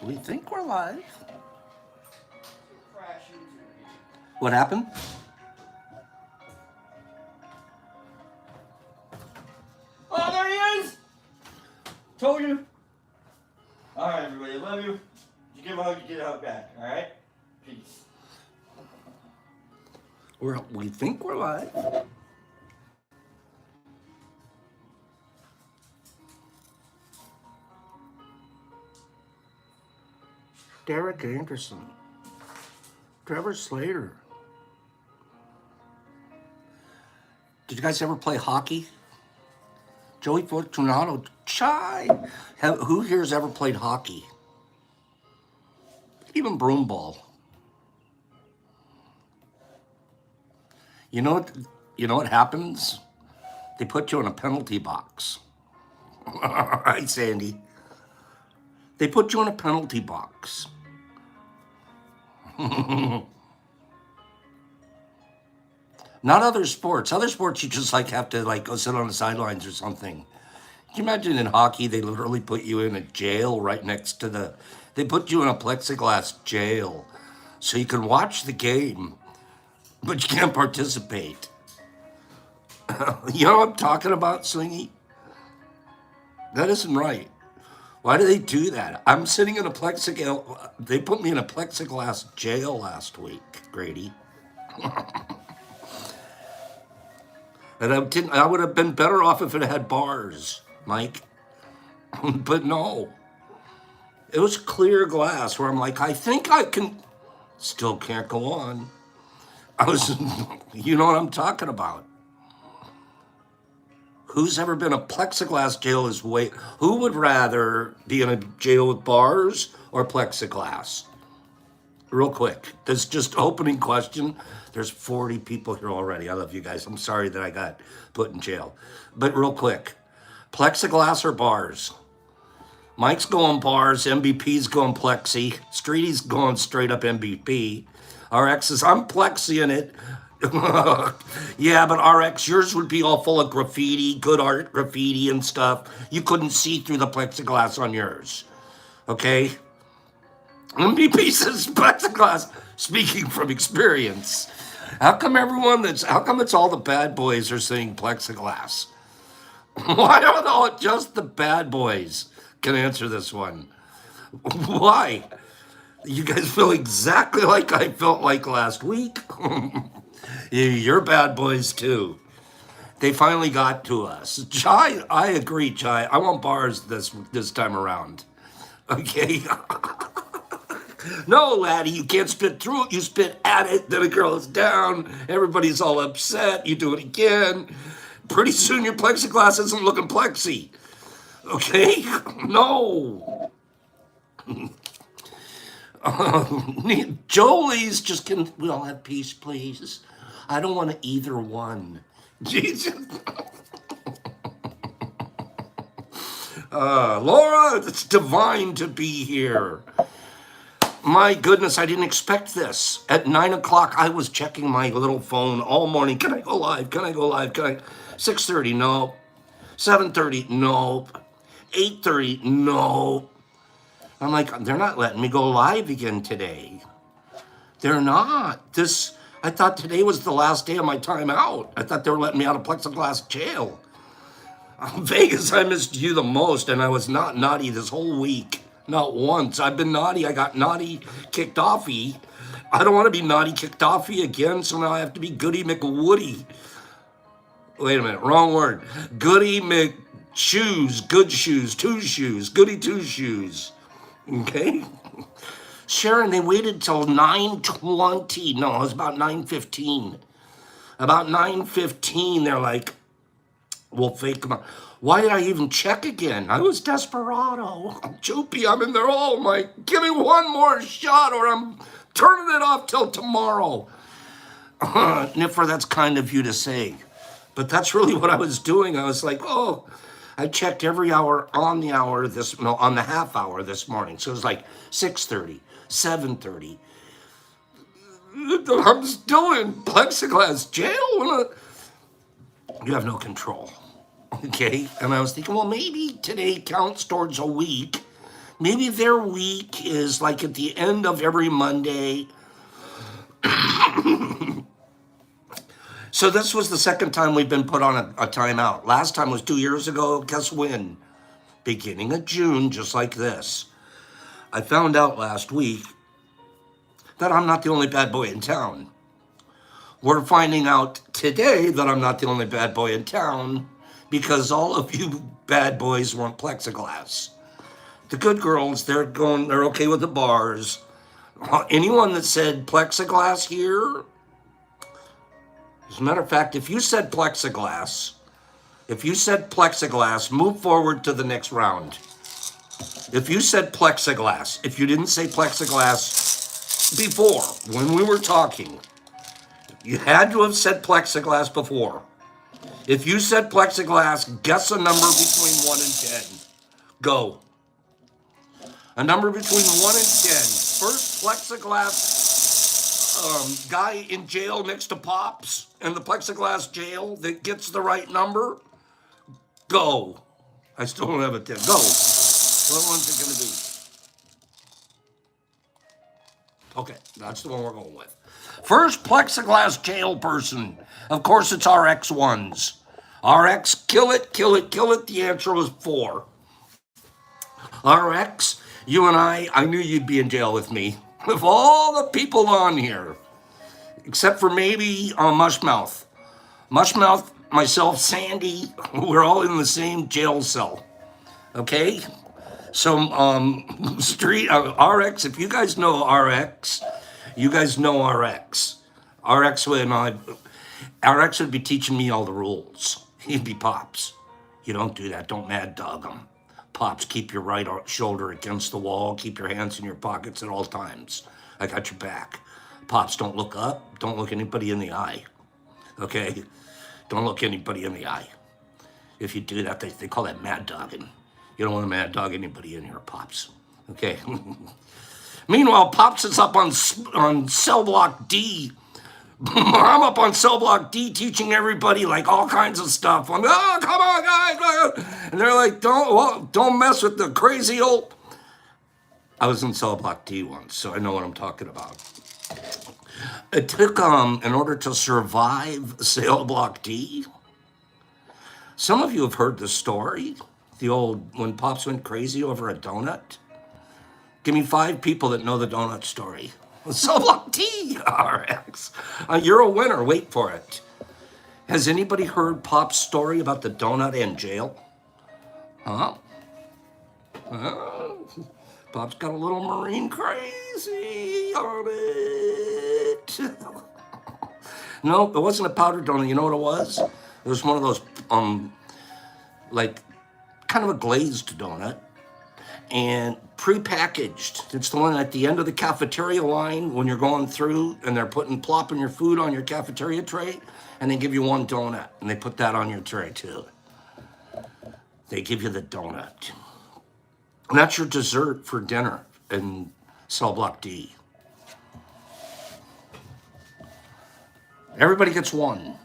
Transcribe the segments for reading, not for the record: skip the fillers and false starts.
We think we're live. What happened? Oh, there he is! Told you. All right, everybody, I love you. You give a hug, you get a hug back. All right? Peace. We think we're live. Derek Anderson. Trevor Slater. Did you guys ever play hockey? Joey Fortunato. Chai. Who here's ever played hockey? Even broomball. You know what happens? They put you in a penalty box. All right, Sandy. They put you in a penalty box. Not other sports. Other sports you just have to go sit on the sidelines or something. Can you imagine in hockey they literally put you in a jail right next to they put you in a plexiglass jail so you can watch the game, but you can't participate. You know what I'm talking about, Swingy? That isn't right. Why do they do that? I'm sitting in a plexiglass. They put me in a plexiglass jail last week, Grady. And I would have been better off if it had bars, Mike. But no. It was clear glass where I'm like, I think I can. Still can't go on. You know what I'm talking about. Who's ever been a plexiglass jail who would rather be in a jail with bars or plexiglass? Real quick, this just opening question. There's 40 people here already. I love you guys. I'm sorry that I got put in jail. But real quick, plexiglass or bars? Mike's going bars, MVP's going plexi, Streety's going straight up MVP. RX says, I'm plexi in it. Yeah, but RX, yours would be all full of graffiti, good art graffiti and stuff. You couldn't see through the plexiglass on yours. Okay? MVP says plexiglass, speaking from experience. How come it's all the bad boys are saying plexiglass? Why don't all just the bad boys can answer this one? Why? You guys feel exactly like I felt like last week. You're bad boys too. They finally got to us. Chai, I agree, Chai. I want bars this time around. Okay? No, laddie, you can't spit through it. You spit at it, then it goes down. Everybody's all upset. You do it again. Pretty soon your plexiglass isn't looking plexi. Okay? No. Jolie's just can we all have peace, please? I don't want to either one. Jesus. Laura, it's divine to be here. My goodness, I didn't expect this. At 9 o'clock, I was checking my little phone all morning. Can I go live? Can I go live? 6:30, no. 7:30, no. 8:30, no. I'm like, they're not letting me go live again today. They're not. I thought today was the last day of my time out. I thought they were letting me out of plexiglass jail. Vegas, I missed you the most, and I was not naughty this whole week. Not once. I've been naughty. I got naughty kicked offy. I don't want to be naughty kicked offy again, so now I have to be Goody McWoody. Wait a minute, wrong word. Goody McShoes, good shoes, two shoes, Goody two shoes. Okay? Sharon, they waited till 9:20. No, it was about 9:15. About 9:15, they're like, we'll fake them out. Why did I even check again? I was desperado. Choopy, I'm in there all night. Give me one more shot or I'm turning it off till tomorrow. Niffer, that's kind of you to say. But that's really what I was doing. I was like, oh, I checked every hour on the half hour this morning. So it was like 6:30, 7:30. I'm still in plexiglass jail. You have no control. Okay? And I was thinking, well, maybe today counts towards a week. Maybe their week is like at the end of every Monday. So this was the second time we've been put on a timeout. Last time was 2 years ago. Guess when? Beginning of June, just like this. I found out last week that I'm not the only bad boy in town. We're finding out today that I'm not the only bad boy in town because all of you bad boys want plexiglass. The good girls, they're okay with the bars. Anyone that said plexiglass here, as a matter of fact, if you said plexiglass, move forward to the next round. If you said plexiglass, if you didn't say plexiglass before, when we were talking, you had to have said plexiglass before. If you said plexiglass, guess a number between 1 and 10. Go. A number between 1 and 10. First plexiglass guy in jail next to Pops in the plexiglass jail that gets the right number. Go. I still don't have a 10. Go. What one's it going to be? Okay, that's the one we're going with. First plexiglass jail person. Of course, it's RX1s. RX, kill it, kill it, kill it. The answer was 4. RX, you and I knew you'd be in jail with me. Of all the people on here, except for maybe Mushmouth. Mushmouth, myself, Sandy, we're all in the same jail cell. Okay? So, RX, if you guys know RX, you guys know RX. RX would be teaching me all the rules. He'd be Pops. You don't do that. Don't mad dog him. Pops, keep your right shoulder against the wall. Keep your hands in your pockets at all times. I got your back. Pops, don't look up. Don't look anybody in the eye. Okay? Don't look anybody in the eye. If you do that, they call that mad dogging. You don't want to mad dog anybody in here, Pops. Okay? Meanwhile, Pops is up on cell block D. I'm up on cell block D teaching everybody like all kinds of stuff. I'm, oh, come on, guys. And they're like, don't mess with the crazy old. I was in cell block D once, so I know what I'm talking about. It took, in order to survive cell block D, some of you have heard the story, the old, when Pops went crazy over a donut. Give me 5 people that know the donut story. Cell block D, RX. You're a winner. Wait for it. Has anybody heard Pop's story about the donut in jail? Huh? Pop's got a little Marine crazy on it. No, it wasn't a powdered donut. You know what it was? It was one of those, like, kind of a glazed donut. And prepackaged. It's the one at the end of the cafeteria line when you're going through and they're plopping your food on your cafeteria tray, and they give you one donut, and they put that on your tray too. They give you the donut. And that's your dessert for dinner in cell block D. Everybody gets one.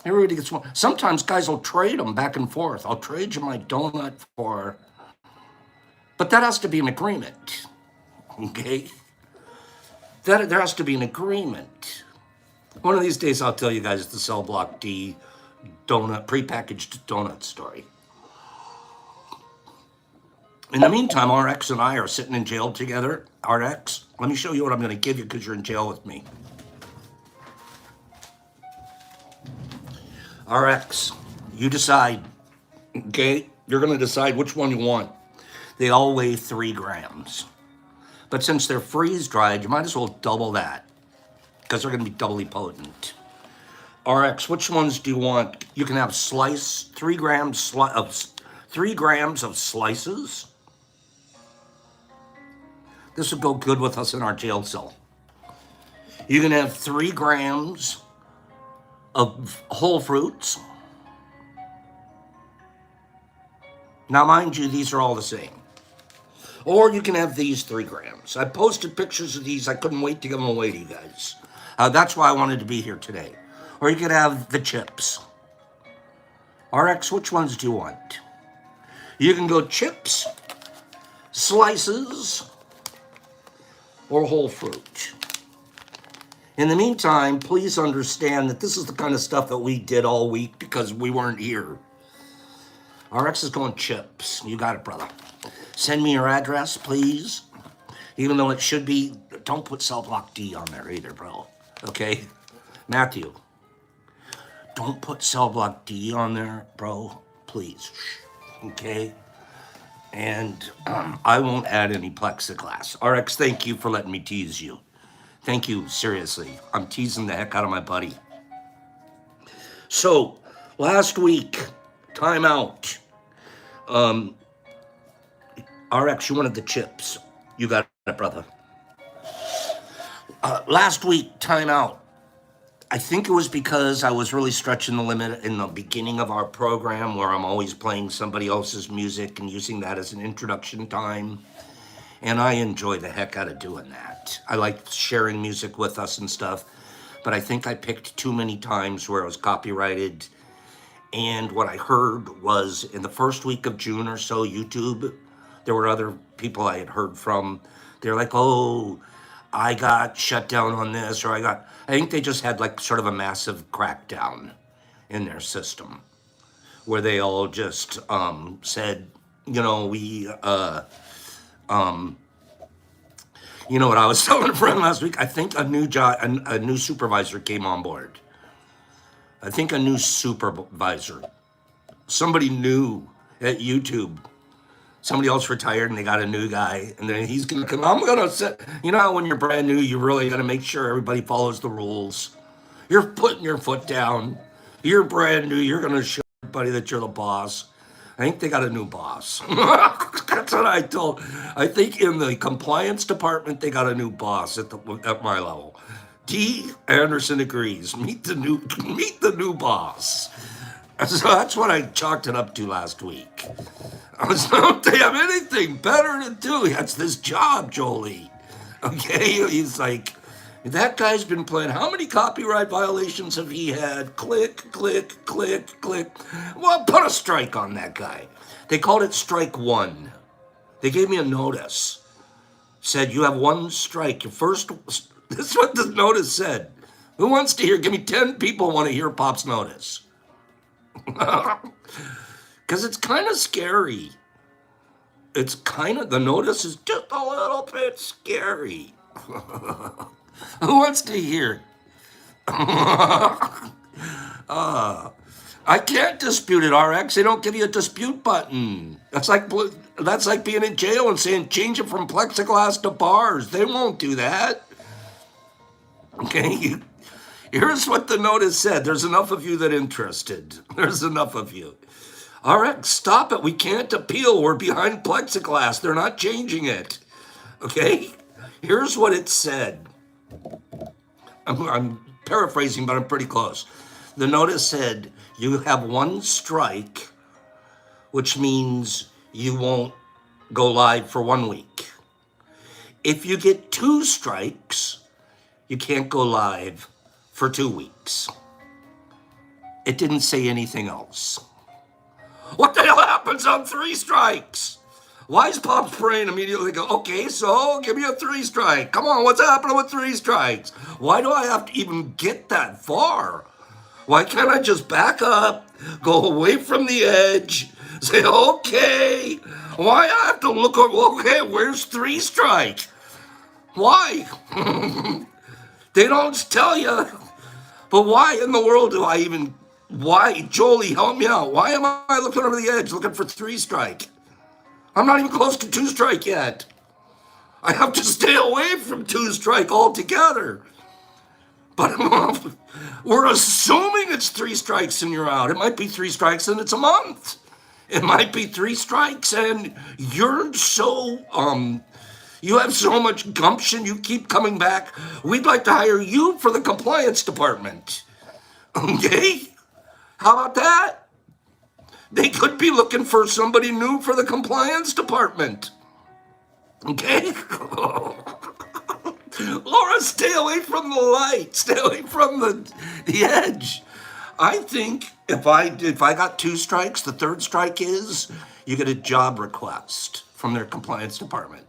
Everybody gets one. Sometimes guys will trade them back and forth. I'll trade you my donut for... But that has to be an agreement, okay? There has to be an agreement. One of these days, I'll tell you guys the cell block D donut, prepackaged donut story. In the meantime, RX and I are sitting in jail together. RX, let me show you what I'm going to give you because you're in jail with me. RX, you decide, okay? You're going to decide which one you want. They all weigh 3 grams. But since they're freeze-dried, you might as well double that because they're going to be doubly potent. RX, which ones do you want? You can have 3 grams of slices. This would go good with us in our jail cell. You can have 3 grams of whole fruits. Now, mind you, these are all the same. Or you can have these 3 grams. I posted pictures of these. I couldn't wait to give them away to you guys. That's why I wanted to be here today. Or you could have the chips. RX, which ones do you want? You can go chips, slices or whole fruit. In the meantime, please understand that this is the kind of stuff that we did all week because we weren't here. RX is going chips. You got it, brother. Send me your address, please. Even though it should be, don't put Cell Block D on there either, bro. Okay? Matthew, don't put Cell Block D on there, bro. Please. Okay? And I won't add any plexiglass. RX, thank you for letting me tease you. Thank you, seriously. I'm teasing the heck out of my buddy. So, last week, timeout. RX, you wanted the chips. You got it, brother. Last week, timeout. I think it was because I was really stretching the limit in the beginning of our program where I'm always playing somebody else's music and using that as an introduction time. And I enjoy the heck out of doing that. I like sharing music with us and stuff, but I think I picked too many times where it was copyrighted. And what I heard was in the first week of June or so, YouTube, there were other people I had heard from. They're like, oh, I got shut down on this, or I think they just had like sort of a massive crackdown in their system where they all just said, you know, you know what I was telling a friend last week? I think a new supervisor came on board. I think a new supervisor, somebody new at YouTube. Somebody else retired and they got a new guy, and then he's gonna come. I'm gonna set. You know how when you're brand new, you really gotta make sure everybody follows the rules. You're putting your foot down. You're brand new. You're gonna show everybody that you're the boss. I think they got a new boss. That's what I told. I think in the compliance department they got a new boss at my level. D. Anderson agrees. Meet the new boss. So that's what I chalked it up to last week. I was, don't they have anything better to do? That's this job, Jolie. Okay, he's like, that guy's been playing. How many copyright violations have he had? Click, click, click, click. Well, put a strike on that guy. They called it strike one. They gave me a notice. Said, you have one strike. Your first, this is what the notice said. Who wants to hear? Give me 10 people want to hear Pop's notice. Because it's kind of scary. The notice is just a little bit scary. Who wants to hear? I can't dispute it, RX. They don't give you a dispute button. That's like being in jail and saying change it from plexiglass to bars. They won't do that. Okay? Here's what the notice said. There's enough of you that interested. There's enough of you. RX, stop it. We can't appeal. We're behind plexiglass. They're not changing it. Okay? Here's what it said. I'm paraphrasing, but I'm pretty close. The notice said, you have one strike, which means you won't go live for 1 week. If you get 2 strikes, you can't go live for 2 weeks. It didn't say anything else. What the hell happens on 3 strikes? Why is Pop's brain immediately go, okay, so give me a 3 strike. Come on, what's happening with 3 strikes? Why do I have to even get that far? Why can't I just back up, go away from the edge, say, okay. Why I have to look, okay, where's 3 strike? Why? They don't tell you. But why in the world do I even, why? Jolie, help me out. Why am I looking over the edge looking for 3 strike? I'm not even close to 2 strike yet. I have to stay away from 2 strike altogether. But we're assuming it's 3 strikes and you're out. It might be 3 strikes and it's a month. It might be 3 strikes and you're so, you have so much gumption, you keep coming back. We'd like to hire you for the compliance department. Okay? How about that? They could be looking for somebody new for the compliance department. Okay? Laura, stay away from the light. Stay away from the edge. I think if I got 2 strikes, the 3rd strike is you get a job request from their compliance department.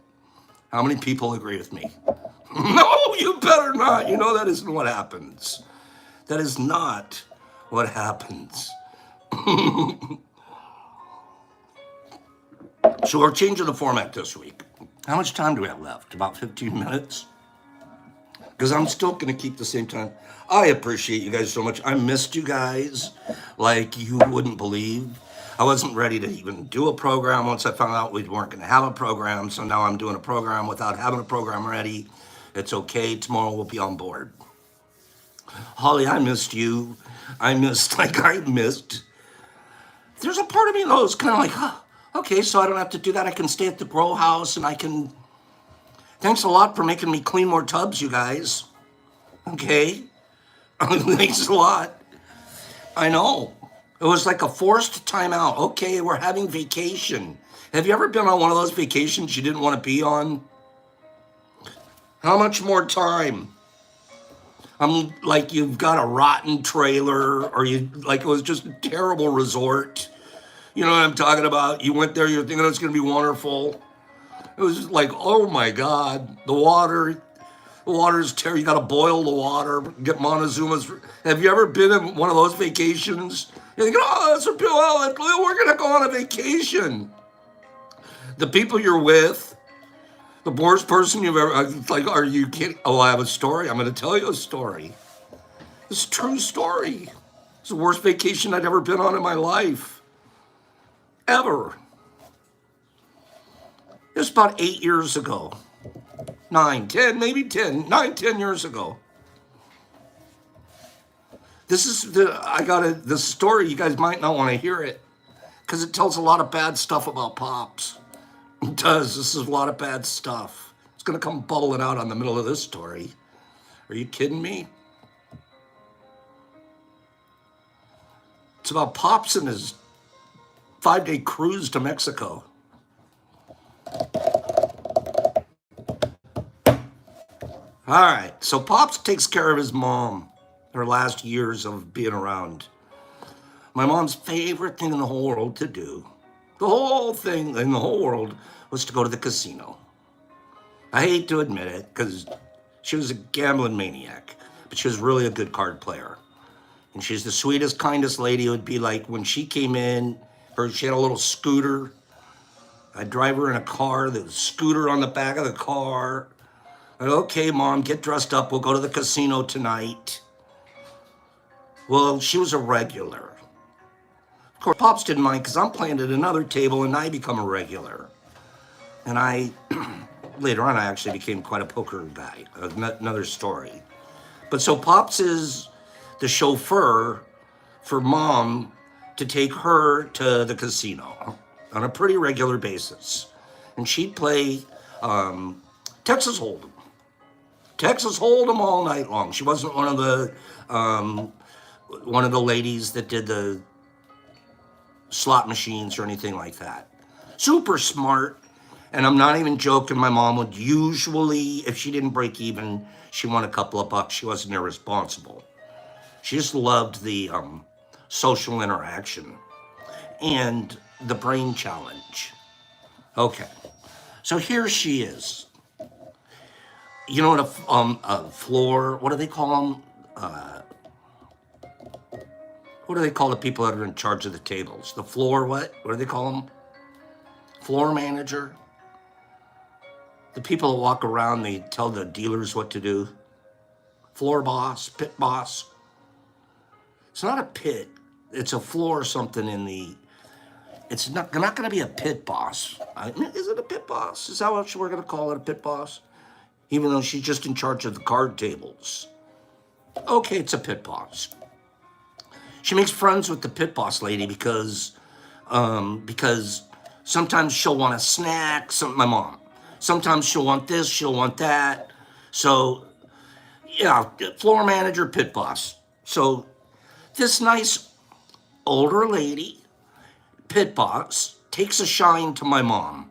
How many people agree with me? No, you better not. You know that isn't what happens. That is not what happens. So we're changing the format this week. How much time do we have left? About 15 minutes? Because I'm still going to keep the same time. I appreciate you guys so much. I missed you guys like you wouldn't believe. I wasn't ready to even do a program once I found out we weren't going to have a program. So now I'm doing a program without having a program ready. It's okay. Tomorrow we'll be on board. Holly, I missed you. I missed. There's a part of me though, it's kind of like, huh, okay, so I don't have to do that. I can stay at the grow house and I can. Thanks a lot for making me clean more tubs, you guys. Okay. Thanks a lot. I know. It was like a forced timeout. Okay, we're having vacation. Have you ever been on one of those vacations you didn't want to be on? How much more time? I'm like, you've got a rotten trailer, or you like it was just a terrible resort. You know what I'm talking about? You went there, you're thinking it's going to be wonderful. It was just like, oh my God, the water's terrible. You got to boil the water, get Montezuma's. Have you ever been in one of those vacations? You're thinking, oh, that's a we're going to go on a vacation. The people you're with, the worst person you've ever, like, are you kidding? Oh, I have a story. I'm going to tell you a story. It's a true story. It's the worst vacation I'd ever been on in my life. Ever. It was about 8 years ago. 9, 10, maybe 10, 9, 10 years ago. This is the story. You guys might not want to hear it because it tells a lot of bad stuff about Pops. It does. This is a lot of bad stuff. It's going to come bubbling out on the middle of this story. Are you kidding me? It's about Pops and his 5-day cruise to Mexico. All right, so Pops takes care of his mom her last years of being around. My mom's favorite thing in the whole world to do, the whole thing in the whole world, was to go to the casino. I hate to admit it because she was a gambling maniac, but she was really a good card player. And she's the sweetest, kindest lady. It would be like when she came in, she had a little scooter. I'd drive her in a car, the scooter on the back of the car. Okay, Mom, get dressed up. We'll go to the casino tonight. Well, she was a regular. Of course, Pops didn't mind because I'm playing at another table and I become a regular. And later on, I actually became quite a poker guy. Another story. But so Pops is the chauffeur for Mom to take her to the casino on a pretty regular basis. And she'd play Texas Hold'em. Texas Hold'em all night long. She wasn't one of the ladies that did the slot machines or anything like that. Super smart. And I'm not even joking. My mom would usually, if she didn't break even, she won a couple of bucks. She wasn't irresponsible. She just loved the social interaction and the brain challenge. Okay. So here she is. You know what a floor, what do they call them? What do they call the people that are in charge of the tables? The floor what? What do they call them? Floor manager? The people that walk around, they tell the dealers what to do. Floor boss, pit boss. It's not a pit. It's a floor something in the... It's not going to be a pit boss. Is it a pit boss? Is that what we're going to call it, a pit boss? Even though she's just in charge of the card tables. Okay, it's a pit boss. She makes friends with the pit boss lady because sometimes she'll want a snack, my mom. Sometimes she'll want this, she'll want that. So, yeah, floor manager, pit boss. So this nice older lady, pit boss, takes a shine to my mom.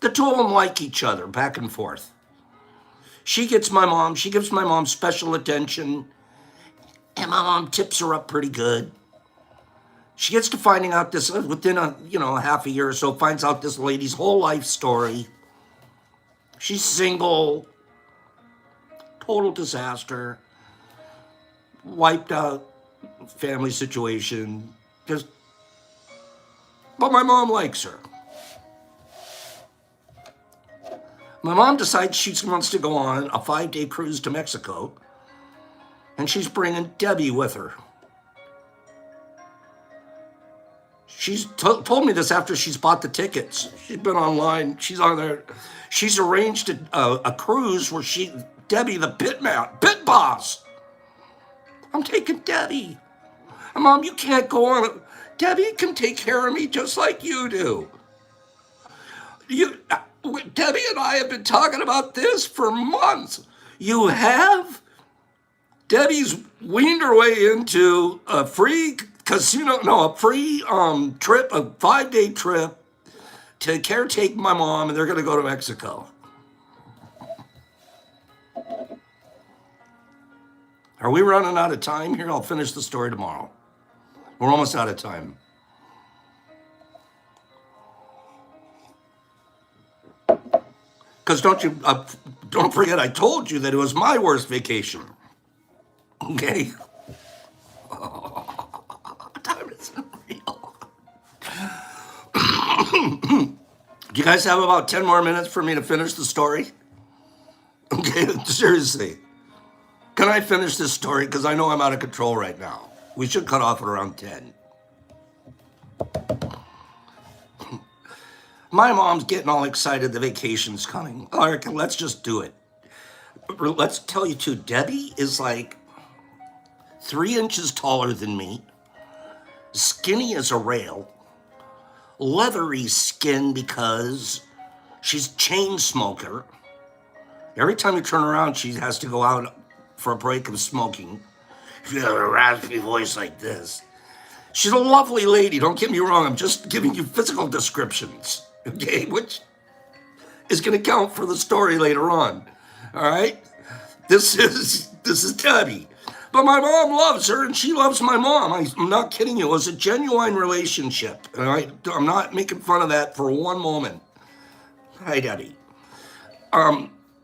The two of them like each other, back and forth. She gives my mom special attention, and my mom tips her up pretty good. She gets to finding out this within a half a year or so, finds out this lady's whole life story. She's single, total disaster, wiped out family situation. Just, but my mom likes her. My mom decides she wants to go on a 5-day cruise to Mexico, and she's bringing Debbie with her. She's told me this after she's bought the tickets. She's been online. She's on there. She's arranged a cruise where Debbie, the pit boss. I'm taking Debbie. Mom, you can't go on. Debbie can take care of me just like you do. Debbie and I have been talking about this for months. You have? Debbie's weaned her way into a free trip, a 5-day trip to caretake my mom, and they're going to go to Mexico. Are we running out of time here? I'll finish the story tomorrow. We're almost out of time. Because don't forget, I told you that it was my worst vacation. Okay? Oh, time is unreal. Do you guys have about 10 more minutes for me to finish the story? Okay, seriously. Can I finish this story? Because I know I'm out of control right now. We should cut off at around 10. My mom's getting all excited the vacation's coming. All right, let's just do it. Let's tell you too, Debbie is like 3 inches taller than me, skinny as a rail, leathery skin because she's chain smoker. Every time you turn around, she has to go out for a break of smoking. She has a raspy voice like this. She's a lovely lady, don't get me wrong. I'm just giving you physical descriptions, okay, which is going to count for the story later on. All right? This is Debbie. But my mom loves her, and she loves my mom. I'm not kidding you. It was a genuine relationship. All right? I'm not making fun of that for one moment. Hi, Debbie.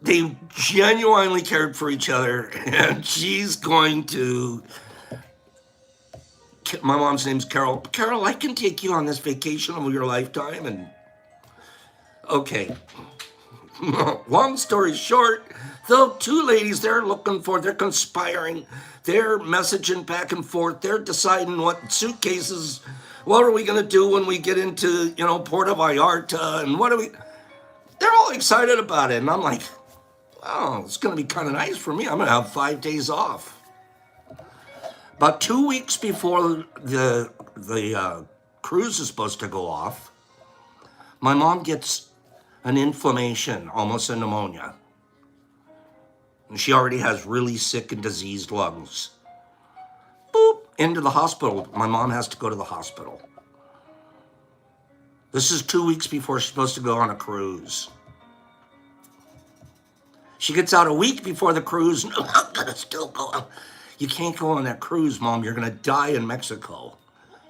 They genuinely cared for each other, and she's going to... My mom's name's Carol. Carol, I can take you on this vacation of your lifetime, and... Okay. Long story short, the 2 ladies they're conspiring, they're messaging back and forth, they're deciding what suitcases, what are we going to do when we get into, Puerto Vallarta, and they're all excited about it, and I'm like, oh, it's going to be kind of nice for me. I'm going to have 5 days off. About 2 weeks before the cruise is supposed to go off, my mom gets an inflammation, almost a pneumonia. And she already has really sick and diseased lungs. Boop, into the hospital. My mom has to go to the hospital. This is 2 weeks before she's supposed to go on a cruise. She gets out a week before the cruise. No, I'm going to still go. You can't go on that cruise, Mom. You're going to die in Mexico.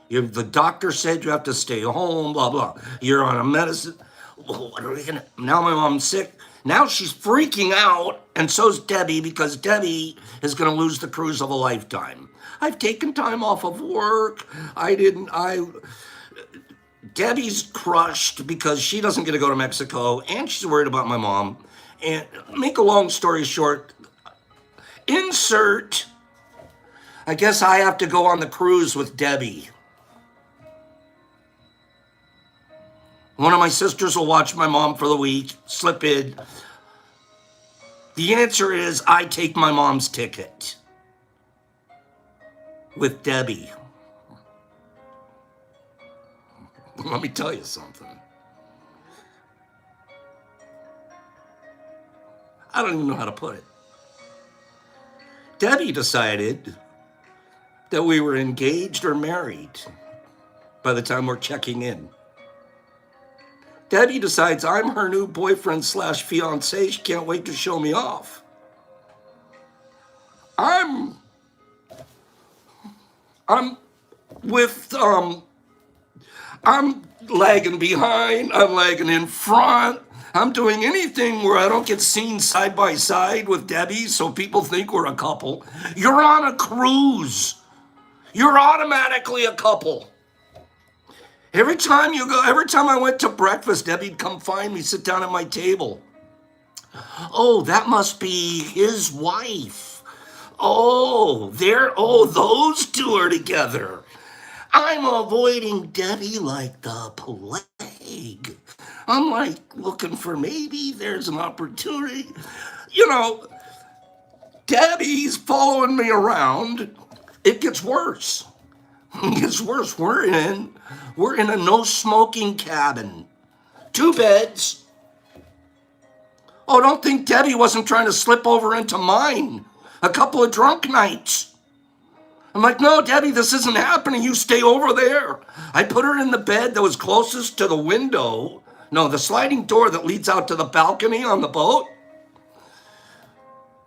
The doctor said you have to stay home, blah, blah. You're on a medicine. What are we going to... Now my mom's sick. Now she's freaking out, and so's Debbie, because Debbie is going to lose the cruise of a lifetime. I've taken time off of work. Debbie's crushed because she doesn't get to go to Mexico, and she's worried about my mom. And make a long story short, insert, I guess I have to go on the cruise with Debbie. One of my sisters will watch my mom for the week, slip in. The answer is I take my mom's ticket with Debbie. Let me tell you something. I don't even know how to put it. Debbie decided that we were engaged or married by the time we're checking in. Debbie decides I'm her new boyfriend / fiance. She can't wait to show me off. I'm with I'm lagging behind, I'm lagging in front. I'm doing anything where I don't get seen side by side with Debbie so people think we're a couple. You're on a cruise. You're automatically a couple. Every time I went to breakfast, Debbie'd come find me, sit down at my table. Oh, that must be his wife. Those two are together. I'm avoiding Debbie like the plague. I'm like looking for maybe there's an opportunity. You know, Debbie's following me around. It gets worse. It gets worse. We're in a no smoking cabin. 2 beds. Oh, don't think Debbie wasn't trying to slip over into mine a couple of drunk nights. I'm like, no, Debbie, this isn't happening. You stay over there. I put her in the bed that was closest to the window. No, the sliding door that leads out to the balcony on the boat.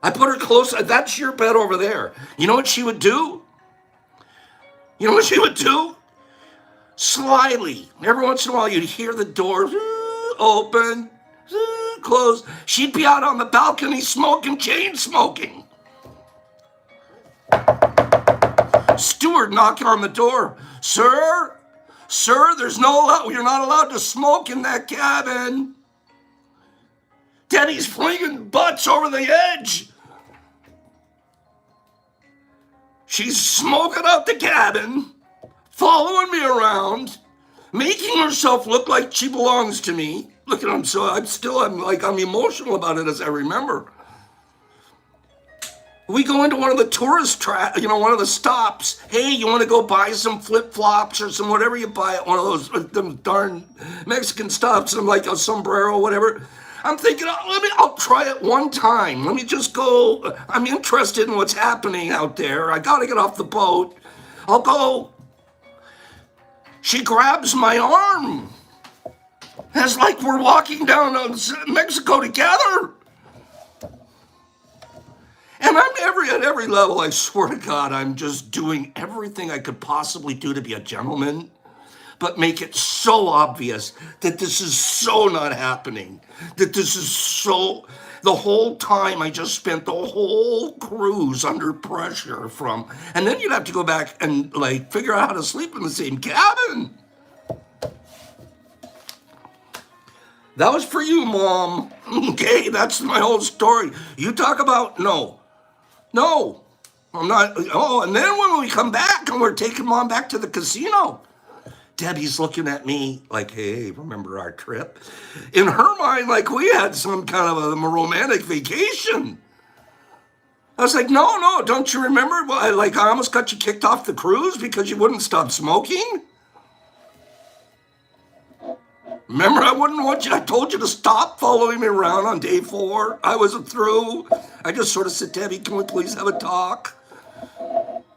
I put her close. That's your bed over there. You know what she would do? Slyly, every once in a while, you'd hear the door open, close. She'd be out on the balcony smoking, chain smoking. Steward knocking on the door. Sir, you're not allowed to smoke in that cabin. Debbie's flinging butts over the edge. She's smoking out the cabin, following me around, making herself look like she belongs to me. Look at him, so I'm emotional about it as I remember. We go into one of the one of the stops. Hey, you want to go buy some flip-flops or some whatever you buy at one of those them darn Mexican stops, and like a sombrero, whatever. I'm thinking, I'll try it one time. Let me just go. I'm interested in what's happening out there. I got to get off the boat. I'll go. She grabs my arm. It's like we're walking down Mexico together. And at every level, I swear to God, I'm just doing everything I could possibly do to be a gentleman, but make it so obvious that this is so not happening. The whole time I just spent the whole cruise under pressure and then you'd have to go back and figure out how to sleep in the same cabin. That was for you, Mom. Okay, that's my whole story. You talk about, no, I'm not. Oh, and then when we come back and we're taking Mom back to the casino, Debbie's looking at me like, hey, remember our trip? In her mind, like we had some kind of a romantic vacation. I was like, no, don't you remember? Well, I almost got you kicked off the cruise because you wouldn't stop smoking. Remember, I told you to stop following me around on day 4. I wasn't through. I just sort of said, Debbie, can we please have a talk?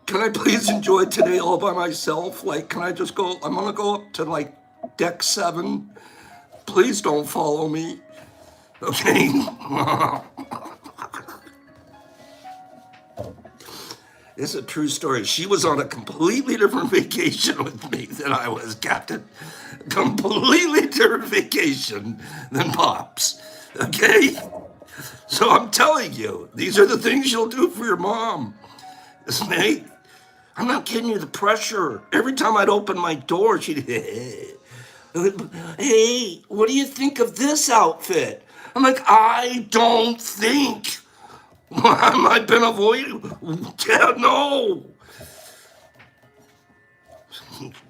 Can I please enjoy today all by myself? Can I just go? I'm going to go up to deck 7. Please don't follow me. Okay? It's a true story. She was on a completely different vacation with me than I was, Captain. Completely different vacation than Pops. Okay? So I'm telling you, these are the things you'll do for your mom. Snake, I'm not kidding you, the pressure. Every time I'd open my door, she'd, hey, what do you think of this outfit? I'm like, I don't think. I've been avoiding. Dad, no.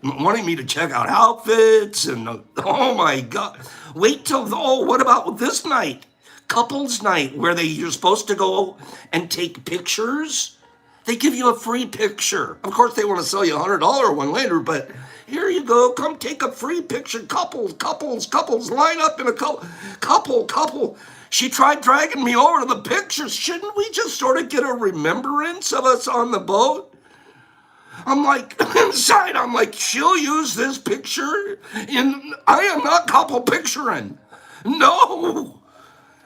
Wanting me to check out outfits and oh my God. Wait till, what about this night? Couples night where you're supposed to go and take pictures. They give you a free picture. Of course, they want to sell you $100 one later, but here you go. Come take a free picture. Couples, line up in a couple. She tried dragging me over to the pictures. Shouldn't we just sort of get a remembrance of us on the boat? I'm like, inside, she'll use this picture. I am not couple picturing. No.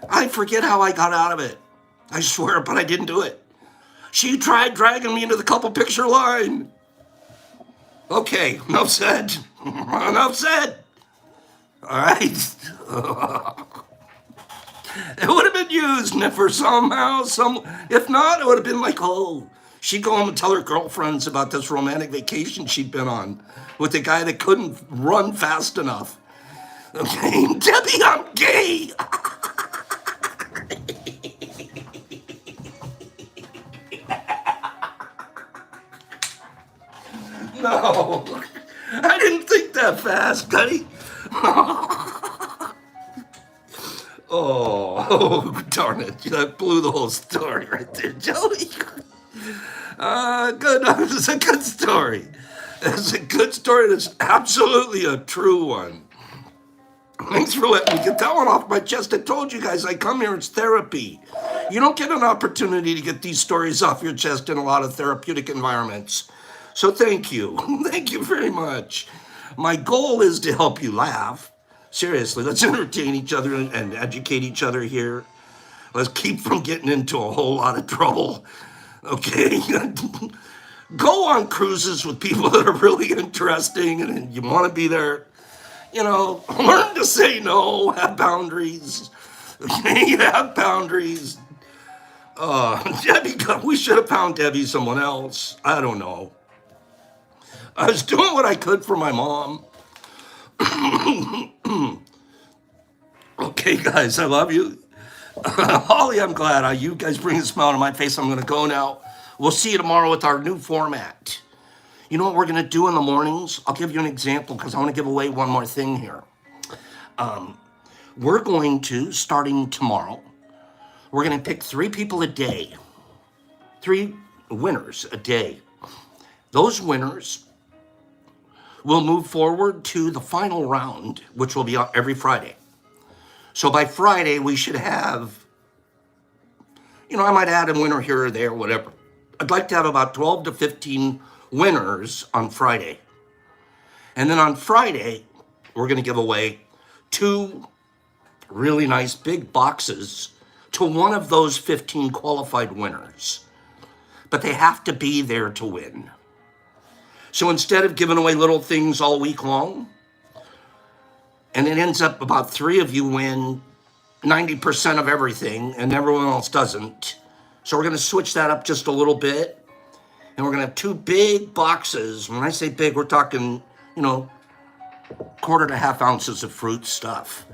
I forget how I got out of it. I swear, but I didn't do it. She tried dragging me into the couple picture line. Okay, enough said. Enough said. All right. It would have been used for somehow, if not, it would have been like, oh, she'd go home and tell her girlfriends about this romantic vacation she'd been on with the guy that couldn't run fast enough. Okay, Debbie, I'm gay. No, I didn't think that fast, buddy. Oh, darn it. That blew the whole story right there, Joey. Good. It's a good story. It's a good story. It's absolutely a true one. Thanks for letting me get that one off my chest. I told you guys, I come here, it's therapy. You don't get an opportunity to get these stories off your chest in a lot of therapeutic environments. So thank you. Thank you very much. My goal is to help you laugh. Seriously, let's entertain each other and educate each other here. Let's keep from getting into a whole lot of trouble. Okay? Go on cruises with people that are really interesting and you want to be there. You know, learn to say no, have boundaries. Okay, have boundaries. Debbie, we should have found Debbie someone else. I don't know. I was doing what I could for my mom. Okay, guys, I love you. Holly, I'm glad you guys bring a smile to my face. I'm going to go now. We'll see you tomorrow with our new format. You know what we're going to do in the mornings? I'll give you an example because I want to give away one more thing here. We're going to, starting tomorrow, we're going to pick 3 people a day. 3 winners a day. Those winners will move forward to the final round, which will be every Friday. So by Friday, we should have, I might add a winner here or there, whatever. I'd like to have about 12 to 15 winners on Friday. And then on Friday, we're going to give away 2 really nice big boxes to one of those 15 qualified winners. But they have to be there to win. So instead of giving away little things all week long, and it ends up about 3 of you win 90% of everything and everyone else doesn't. So we're going to switch that up just a little bit. And we're going to have 2 big boxes. When I say big, we're talking, quarter to half ounces of fruit stuff.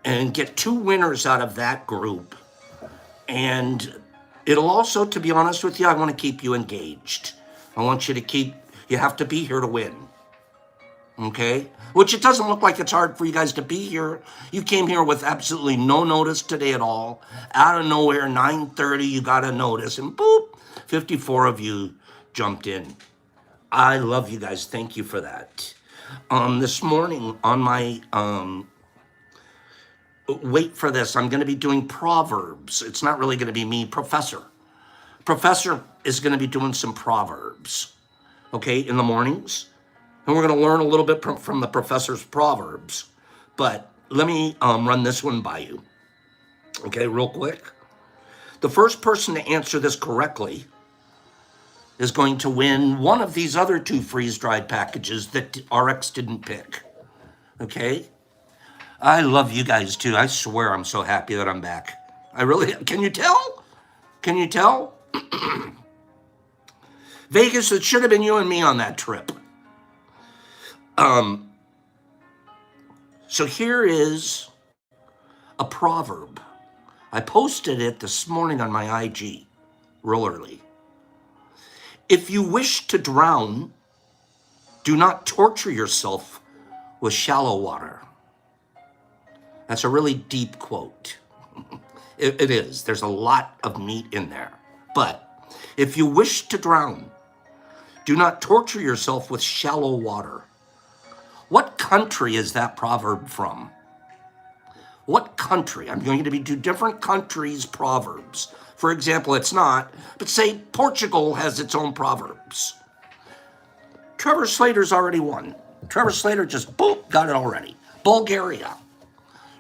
And get 2 winners out of that group. And it'll also, to be honest with you, I want to keep you engaged. I want you to you have to be here to win. Okay? Which it doesn't look like it's hard for you guys to be here. You came here with absolutely no notice today at all. Out of nowhere, 9:30, you got a notice, and boop, 54 of you jumped in. I love you guys. Thank you for that. This morning on my, wait for this, I'm going to be doing Proverbs. It's not really going to be me, Professor. Professor is going to be doing some Proverbs, okay, in the mornings. And we're going to learn a little bit from the professor's Proverbs. But let me run this one by you, okay, real quick. The first person to answer this correctly is going to win one of these other 2 freeze-dried packages that RX didn't pick, okay? I love you guys, too. I swear I'm so happy that I'm back. I really, can you tell? Can you tell? Vegas, it should have been you and me on that trip. So here is a proverb. I posted it this morning on my IG, real early. If you wish to drown, do not torture yourself with shallow water. That's a really deep quote. It is. There's a lot of meat in there. But if you wish to drown, do not torture yourself with shallow water. What country is that proverb from? What country? I'm going to do different countries' proverbs. For example, it's not, but say Portugal has its own proverbs. Trevor Slater's already won. Trevor Slater just, boop, got it already. Bulgaria.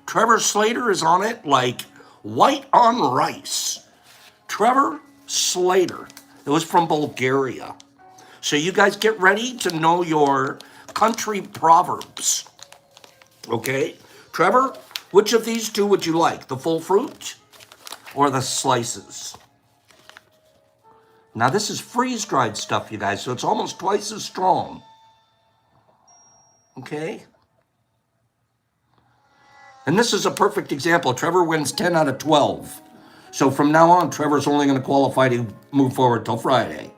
Trevor Slater is on it like white on rice. Trevor Slater. It was from Bulgaria. So you guys get ready to know your country proverbs. Okay? Trevor, which of these two would you like? The full fruit or the slices? Now this is freeze-dried stuff, you guys, so it's almost twice as strong. Okay? And this is a perfect example. Trevor wins 10 out of 12. So from now on, Trevor's only going to qualify to move forward till Friday.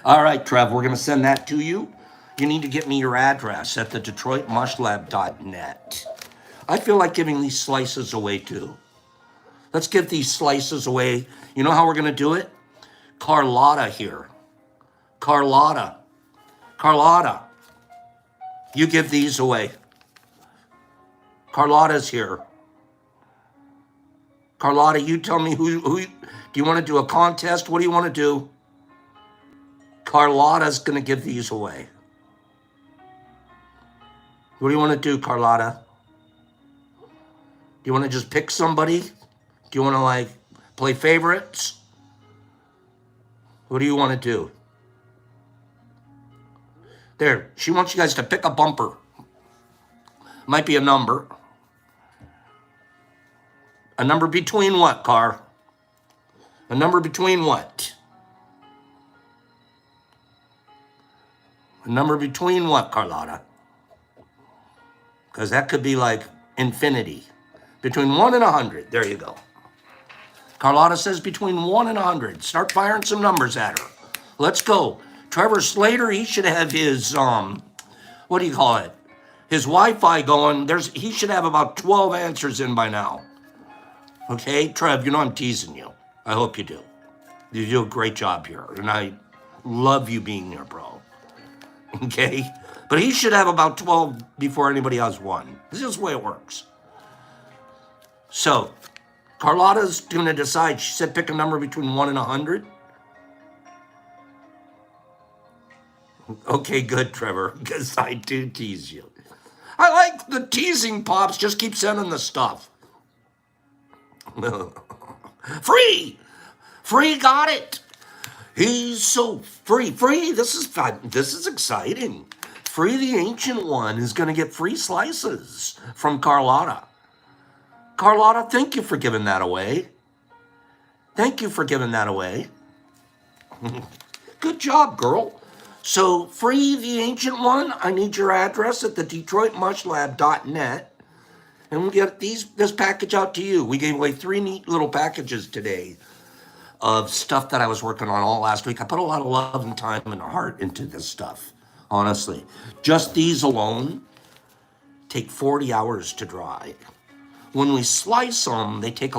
All right, Trev, we're going to send that to you. You need to get me your address at the DetroitMushLab.net. I feel like giving these slices away too. Let's give these slices away. You know how we're going to do it? Carlotta here. Carlotta. Carlotta. You give these away. Carlotta's here. Carlotta, you tell me who do you want to do a contest? What do you want to do? Carlotta's going to give these away. What do you want to do, Carlotta? Do you want to just pick somebody? Do you want to like play favorites? What do you want to do? There, she wants you guys to pick a bumper. Might be a number. A number between what, Car? A number between what? A number between what, Carlotta? Because that could be like infinity. Between 1 and 100. There you go. Carlotta says between 1 and 100. Start firing some numbers at her. Let's go. Trevor Slater, he should have his, what do you call it? His Wi-Fi going. He should have about 12 answers in by now. Okay, Trev, you know I'm teasing you. I hope you do. You do a great job here, and I love you being here, bro. Okay? But he should have about 12 before anybody else won. This is the way it works. So, Carlotta's going to decide. She said pick a number between 1 and 100. Okay, good, Trevor, because I do tease you. I like the teasing, Pops. Just keep sending the stuff. Free! Free got it. He's so free. Free, this is fun. This is exciting. Free the Ancient One is going to get free slices from Carlotta. Carlotta, thank you for giving that away. Thank you for giving that away. Good job, girl. So, Free the Ancient One, I need your address at the DetroitMushLab.net. And we'll get this package out to you. We gave away 3 neat little packages today of stuff that I was working on all last week. I put a lot of love and time and heart into this stuff, honestly. Just these alone take 40 hours to dry. When we slice them, they take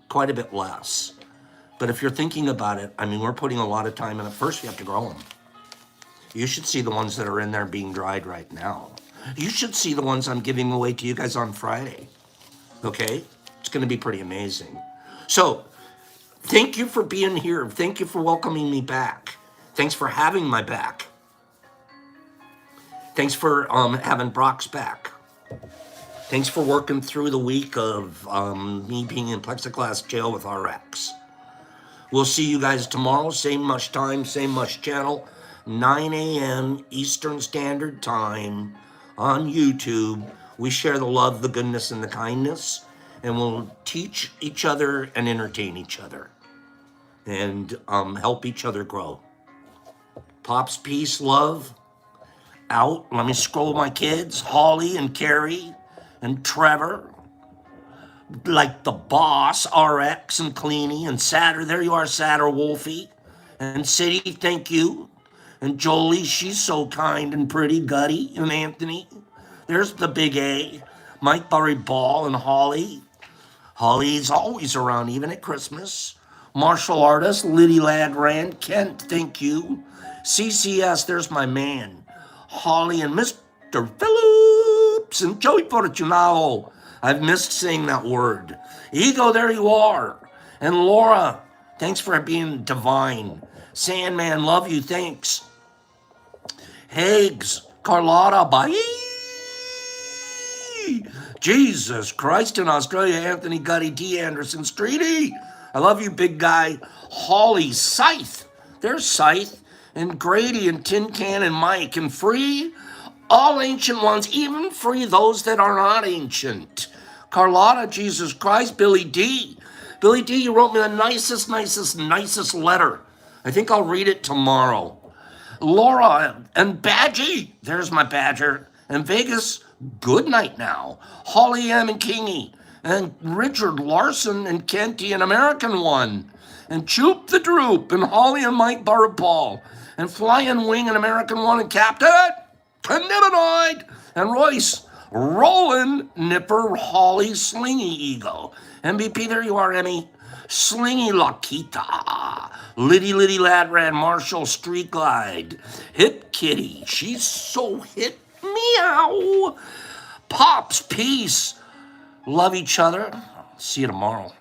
quite a bit less. But if you're thinking about it, I mean, we're putting a lot of time in it. First, we have to grow them. You should see the ones that are in there being dried right now. You should see the ones I'm giving away to you guys on Friday. Okay? It's going to be pretty amazing. So, thank you for being here. Thank you for welcoming me back. Thanks for having my back. Thanks for having Brock's back. Thanks for working through the week of me being in plexiglass jail with RX. We'll see you guys tomorrow. Same much time, same much channel. 9 a.m. Eastern Standard Time on YouTube. We share the love, the goodness, and the kindness. And we'll teach each other and entertain each other. And help each other grow. Pops, peace, love. Out. Let me scroll my kids. Holly and Carrie and Trevor. Like the boss, RX and Cleany and Satter. There you are, Satter Wolfie. And City, thank you. And Jolie, she's so kind and pretty. Gutty and Anthony. There's the big A. Mike Burry Ball and Holly. Holly's always around, even at Christmas. Martial artist, Liddy Ladrand. Kent, thank you. CCS, there's my man. Holly and Mr. Phillips and Joey Fortunato. I've missed saying that word. Ego, there you are. And Laura, thanks for being divine. Sandman, love you, thanks. Higgs, Carlotta, bye. Jesus Christ in Australia, Anthony Gutty, D. Anderson, Streety. I love you, big guy. Holly Scythe, There's Scythe and Grady and Tin Can and Mike, and free all ancient ones, even free those that are not ancient. Carlotta, Jesus Christ, Billy D. Billy D, you wrote me the nicest letter. I think I'll read it tomorrow. Laura and Badgie, there's my badger. And Vegas, good night now. Holly M and Kingy. And Richard Larson and Kenty, an American one. And Choop the Droop and Holly and Mike Barapal. And Flying Wing, an American one. And Captain Cannabinoid. And Royce, Roland, Nipper, Holly, Slingy Eagle. MVP, there you are, Emmy. Slingy Lakita. Liddy Lad Ran Marshall, Street Glide. Hip Kitty, she's so hip. Meow. Pops, peace. Love each other. See you tomorrow.